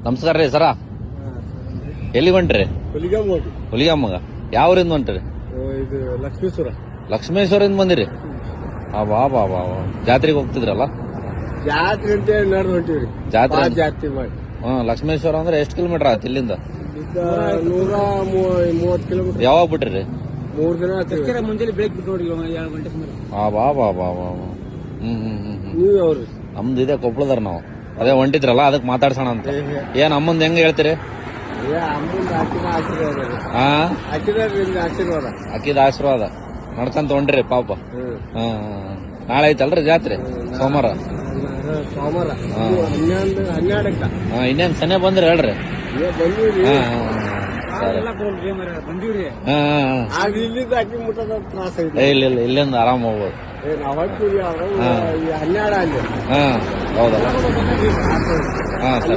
ನಮಸ್ಕಾರ ರೀ ಸರ. ಎಲ್ಲಿ ಹೊಂಟ್ರಿ? ಹುಲಿಗಮ್ಮಗ. ಯಾವ ಊರಿಂದ ಹೊಂಟ್ರಿ? ಇದು ಲಕ್ಷ್ಮೇಶ್ವರ. ಲಕ್ಷ್ಮೇಶ್ವರಿಂದ ಬಂದಿರಿ? ಬಾ ಬಾ ಬಾ ಜಾತ್ರೆಗೆ ಹೋಗ್ತಿದ್ರಲ್ಲ? ಜಾತ್ರೆ ಅಂತ ಹೇಳಿ ನಡೆದು ಹೊಂಟಿವ್ರಿ. ಜಾತ್ರೆ ಜಾತ್ರೆ ಮಾಡಿ. ಲಕ್ಷ್ಮೇಶ್ವರ ಅಂದ್ರೆ ಎಷ್ಟು ಕಿಲೋಮೀಟರ್ ಆಯ್ತು ಇಲ್ಲಿಂದ? 130 ಕಿಲೋಮೀಟರ್. ಯಾವಾಗ ಬಿಟ್ರಿ? 3 ದಿನ ಆಯ್ತು. ಮುಂಜಾನೆ ಬೆಳಗ್ಗೆ ಬಿಟ್ಟು ನೋಡಿ 7 ಗಂಟೆ ಸುಮಾರು. ಬಾ ಬಾ ಬಾ ಬಾ. ನೀವು ಯಾವ್ರಿ? ನಮ್ದು ಇದೆ ಕೊಪ್ಪಳದಾರ ನಾವು. ಅದೇ ಹೊಂಟಿದ್ರಲ್ಲ ಅದಕ್ಕೆ ಮಾತಾಡ್ಸೋಣ ಅಂತ. ಏನ್ ಅಮ್ಮಂದ್ ಹೆಂಗ್ ಹೇಳ್ತೀರಿ? ಅಮ್ಮಂದು ಹಾಕಿದ ಆಶೀರ್ವಾದ. ಹಾಕಿದ್ರಿಂದ ಆಶೀರ್ವಾದ. ಅಕ್ಕಿದ ಆಶೀರ್ವಾದ ನಡ್ಕಂತ ಹೊಂಟ್ರಿ ಪಾಪ. ನಾಳೆ ಐತಲ್ರಿ ಜಾತ್ರೆ? ಸೋಮವಾರ. ಸೋಮವಾರ 12 ಇನ್ನೇನ್ ಸನೆ ಬಂದ್ರಿ ಹೇಳ್ರಿ. ಬಂದಿವ್ರಿ. ಬಂದಿವ್ರಿ. ಆಗ ಇಲ್ಲಿಂದ ಅಕ್ಕಿ ಮುಟ್ಟದ ತ್ರಾಸ ಐತಿ. ಇಲ್ಲ ಇಲ್ಲಿಂದ ಆರಾಮ್ ಹೋಗ್ಬೋದು. ನಾವ್ ಹಾಕ್ತೀವಿ 12 ಅಲ್ಲಿ. ಹೌದಲ್ಲ? ಸರಿ.